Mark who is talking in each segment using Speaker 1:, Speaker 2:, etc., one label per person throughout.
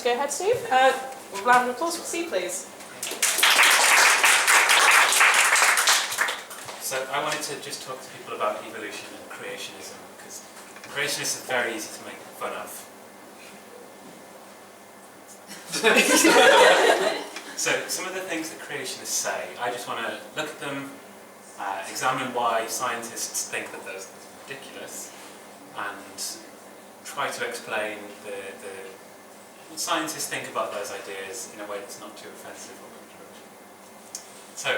Speaker 1: go ahead, Steve. Round of applause for Steve, please.
Speaker 2: So I wanted to just talk to people about evolution and creationism, because creationists are very easy to make fun of. So some of the things that creationists say, I just want to look at them, examine why scientists think that those are ridiculous, and try to explain what scientists think about those ideas in a way that's not too offensive or controversial. So,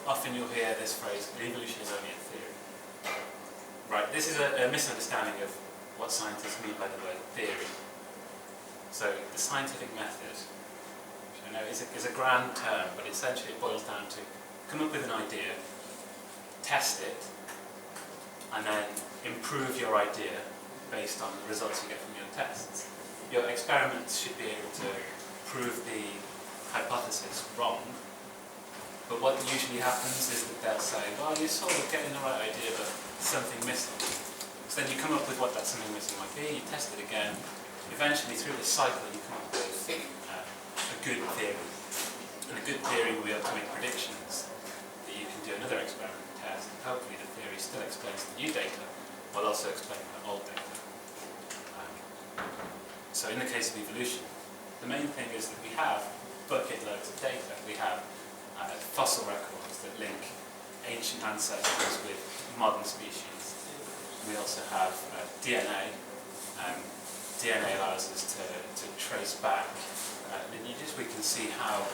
Speaker 2: often you'll hear this phrase, evolution is only a theory. Right, this is a misunderstanding of what scientists mean by the word theory. So, the scientific method, which I know is a grand term, but essentially it boils down to come up with an idea, test it, and then improve your idea based on the results you get from your tests. Your experiments should be able to prove the hypothesis wrong, but what usually happens is that they'll say, well, you're sort of getting the right idea, but something missing. So then you come up with what that something missing might be, you test it again, eventually through this cycle you come up with a good theory. And a good theory will be able to make predictions that you can do another experiment test, and hopefully the theory still explains the new data, while also explaining the old data. So in the case of evolution, the main thing is that we have bucket loads of data. We have fossil records that link ancient ancestors with modern species. We also have DNA. DNA allows us to trace back lineages. We can see how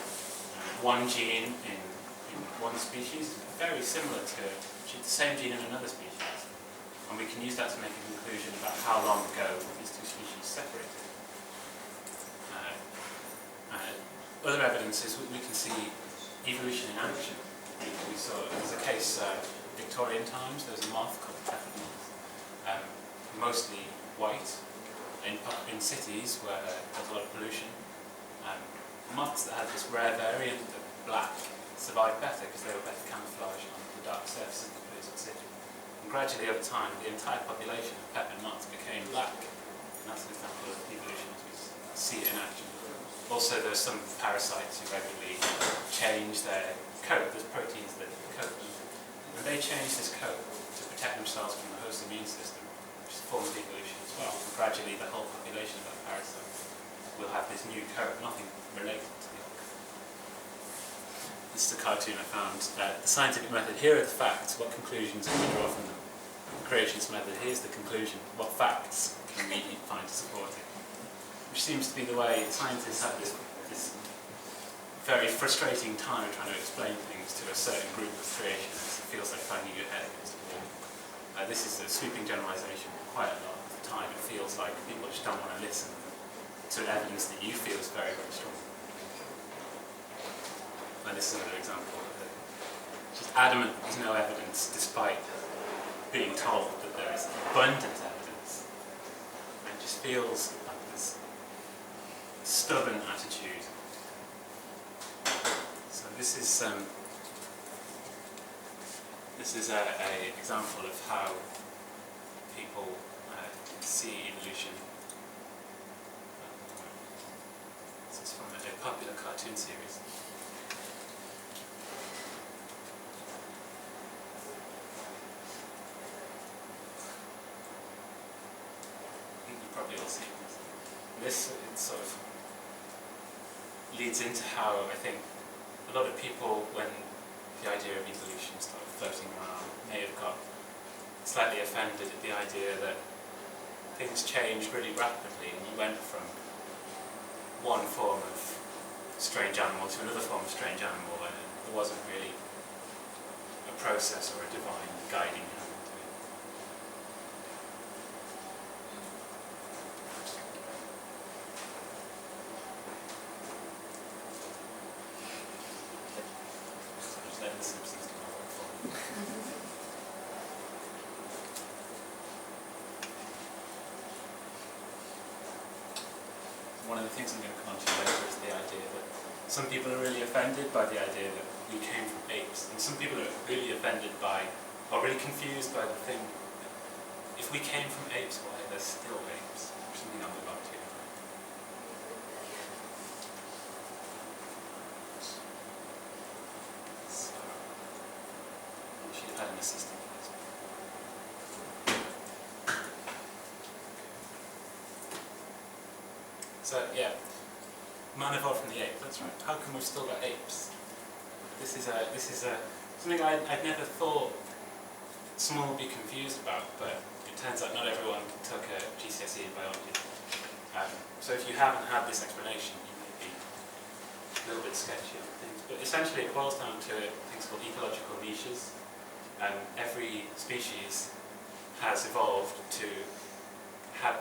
Speaker 2: one gene in one species is very similar to the same gene in another species. And we can use that to make a conclusion about how long ago these two species separated. Other evidence is we can see evolution in action. We saw, there's a case, Victorian times, there was a moth called the pepper moth, mostly white, in cities where there's a lot of pollution. Moths that had this rare variant of black survived better because they were better camouflaged on the dark surface of the polluted city. And gradually over time, the entire population of pepper moths became black. And that's an example of evolution as we see it in action. Also, there's some parasites who regularly change their coat. There's proteins that coat them. And they change this coat to protect themselves from the host immune system, which is a form of evolution as well. And gradually, the whole population of that parasite will have this new coat, nothing related to the old coat. This is a cartoon I found. The scientific method, here are the facts. What conclusions can we draw from them? The creationist method, here's the conclusion. What facts can we find to support it? Which seems to be the way scientists have this very frustrating time trying to explain things to a certain group of creationists. It feels like finding your head against a wall. This is a sweeping generalization. Quite a lot of the time it feels like people just don't want to listen to evidence that you feel is very, very strong. And this is another example. Just adamant there's no evidence despite being told that there is abundant evidence. It just feels like this stubborn attitude. So this is an example of how people see evolution. This is from a popular cartoon series. I think you've probably all seen this. This sort of leads into how I think a lot of people, when the idea of evolution started floating around, may have got slightly offended at the idea that things changed really rapidly and you went from one form of strange animal to another form of strange animal, and there wasn't really a process or a divine guiding hand to it. One of the things I'm going to come on to later is the idea that some people are really offended by the idea that we came from apes, and some people are really offended by, or really confused by the thing that if we came from apes, why are there still apes? Which is something I'll move on to. had an assistant. So yeah, man evolved from the ape. That's right. How come we've still got apes? This is something I'd never thought someone would be confused about, but it turns out not everyone took a GCSE in biology. So if you haven't had this explanation, you may be a little bit sketchy on things. But essentially, it boils down to things called ecological niches. Every species has evolved to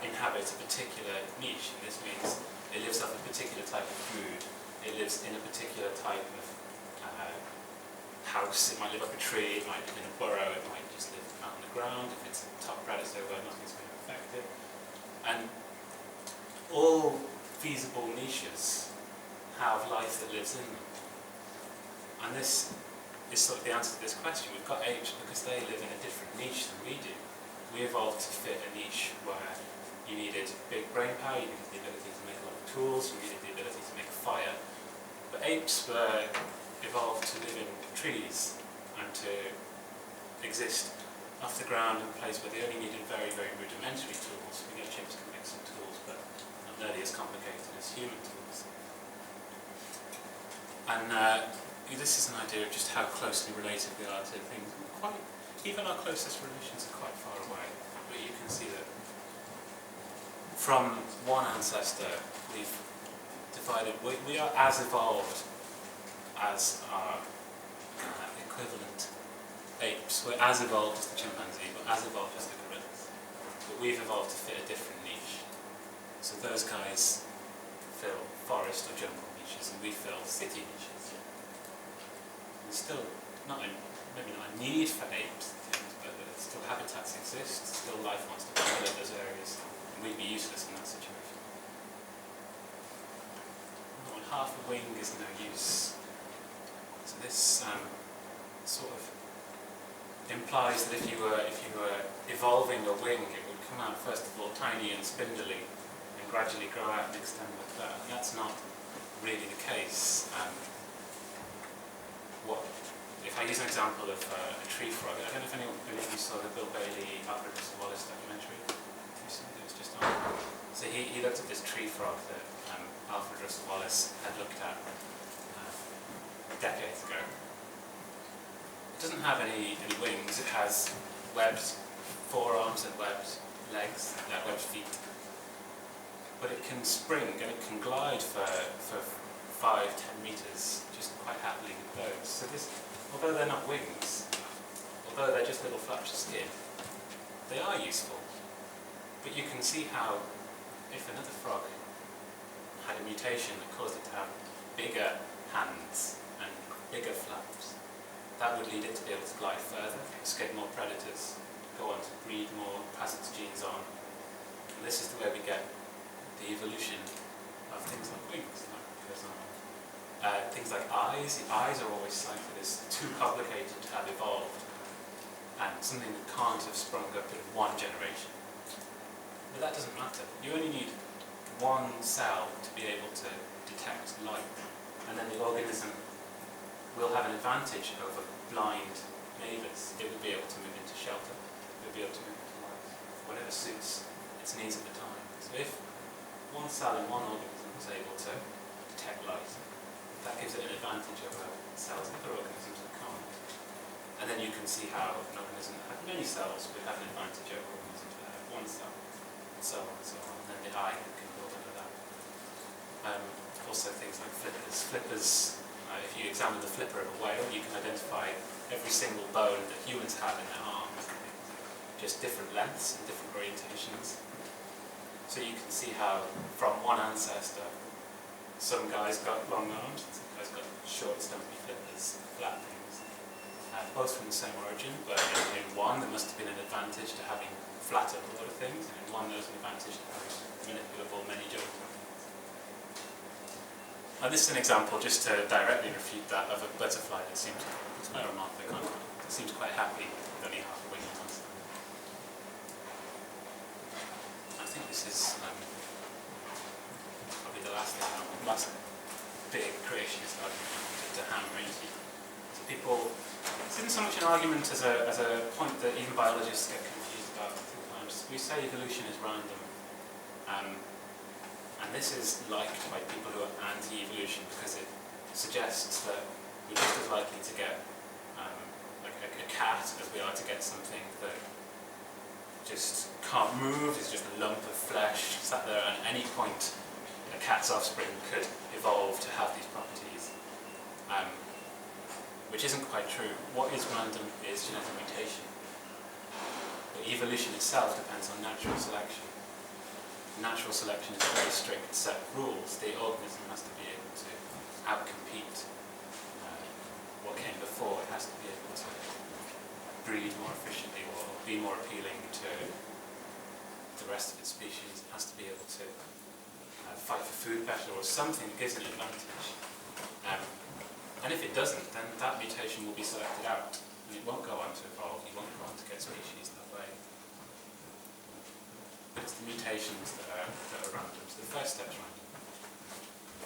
Speaker 2: inhabit a particular niche, and this means it lives off a particular type of food, it lives in a particular type of house, it might live up a tree, it might live in a burrow, it might just live out on the ground. If it's a top predator where nothing's going to affect it. And all feasible niches have life that lives in them. And this is sort of the answer to this question. We've got apes because they live in a different niche than we do. We evolved to fit a niche where you needed big brain power, you needed the ability to make a lot of tools, you needed the ability to make fire. But apes were evolved to live in trees and to exist off the ground in a place where they only needed very, very rudimentary tools. We know chimps can make some tools, but not nearly as complicated as human tools. And this is an idea of just how closely related we are to things. Even our closest relations are quite far away, but you can see that from one ancestor we've divided, we are as evolved as our equivalent apes. We're as evolved as the chimpanzee, we're as evolved as the gorillas, but we've evolved to fit a different niche. So those guys fill forest or jungle niches, and we fill city niches. There's still maybe not a need for apes, but still habitats exist, still life wants to populate those areas, and we'd be useless in that situation. When half a wing is no use. So this sort of implies that if you were evolving a wing, it would come out first of all tiny and spindly, and gradually grow out and extend like that. And that's not really the case. If I use an example of a tree frog, I don't know if any of you saw the Bill Bailey Alfred Russel Wallace documentary. It was just on. So he looked at this tree frog that Alfred Russel Wallace had looked at decades ago. It doesn't have any wings. It has webbed forearms and webbed legs, webbed feet. But it can spring and it can glide for 5-10 meters just quite happily with those. So this, although they're not wings, although they're just little flaps of skin, they are useful. But you can see how if another frog had a mutation that caused it to have bigger hands and bigger flaps, that would lead it to be able to glide further, escape more predators, go on to breed more, pass its genes on. And this is the way we get the evolution of things like wings. Things like eyes. The eyes are always cited as too complicated to have evolved, and something that can't have sprung up in one generation. But that doesn't matter. You only need one cell to be able to detect light, and then the organism will have an advantage over blind neighbours. It will be able to move into shelter, it will be able to move into light, whatever suits its needs at the time. So if one cell in one organism is able to detect light, that gives it an advantage over cells in other organisms that can't. And then you can see how an organism that had many cells would have an advantage over organisms that have one cell, and so on and so on. And then the eye can build under that. Also things like flippers. Flippers, if you examine the flipper of a whale, you can identify every single bone that humans have in their arms. Just different lengths and different orientations. So you can see how from one ancestor, some guys got long arms, some guys got short, stumpy flippers, flat things. Both from the same origin, but in one there must have been an advantage to having flattened a lot of things, and in one there was an advantage to having manipulable, many-jointed things. And this is an example, just to directly refute that, of a butterfly that seems quite remarkable. It seems quite happy with only half a wing on one side. I think this is the last big creationist argument I wanted to hammer into. So people, this isn't so much an argument as a point that even biologists get confused about sometimes. We say evolution is random, and this is liked by people who are anti-evolution because it suggests that we're just as likely to get like a cat as we are to get something that just can't move, is just a lump of flesh sat there, and at any point a cat's offspring could evolve to have these properties, which isn't quite true. What is random is genetic mutation. But evolution itself depends on natural selection. Natural selection is a very strict set of rules. The organism has to be able to outcompete what came before. It has to be able to breed more efficiently or be more appealing to the rest of its species. It has to be able to fight for food better or something that gives it an advantage. And if it doesn't, then that mutation will be selected out and it won't go on to evolve, you won't go on to get species that way. But it's the mutations that are random. So the first step is random.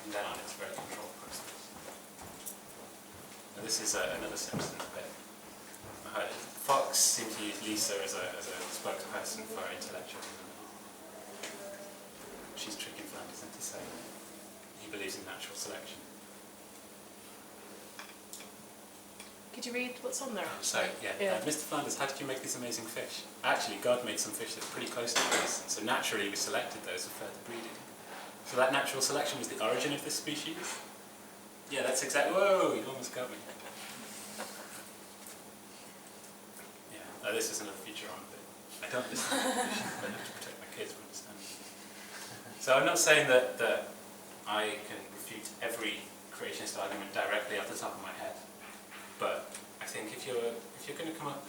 Speaker 2: From then on, it's a very controlled process. Now this is another Simpsons bit. Fox seemed to use Lisa as a spokesperson for intellectualism. She's tricking Flanders into saying he believes in natural selection.
Speaker 1: Could you read what's on there?
Speaker 2: So, Mr. Flanders, how did you make these amazing fish? Actually, God made some fish that's pretty close to these, so naturally we selected those for further breeding. So that natural selection was the origin of this species? Yeah, that's exactly... Whoa, you almost got me. Yeah, this is another feature on it. I don't listen to evolution, but I have to protect my kids from understanding. So I'm not saying that I can refute every creationist argument directly off the top of my head. But I think if you're going to come up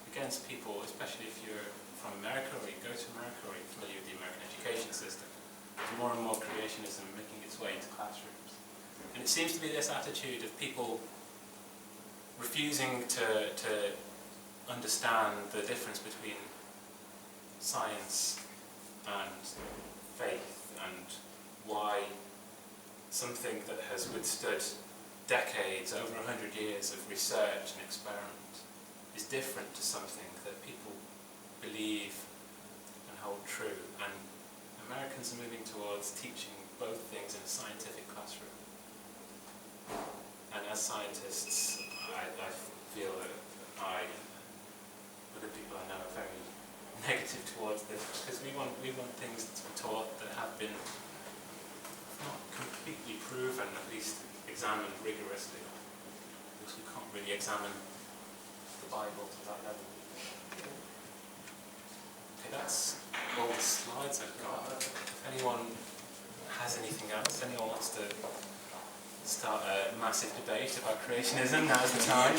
Speaker 2: against people, especially if you're from America or you go to America or you're familiar with the American education system, there's more and more creationism making its way into classrooms. And it seems to be this attitude of people refusing to understand the difference between science and faith and why something that has withstood decades, over 100 years of research and experiment is different to something that people believe and hold true. And Americans are moving towards teaching both things in a scientific classroom. And as scientists, I feel that I, other people I know, are very negative towards this because we want things to be taught that have been not completely proven, at least examined rigorously, because we can't really examine the Bible to that level. Okay, that's all the slides I've got. If anyone has anything else, anyone wants to start a massive debate about creationism, now's the time.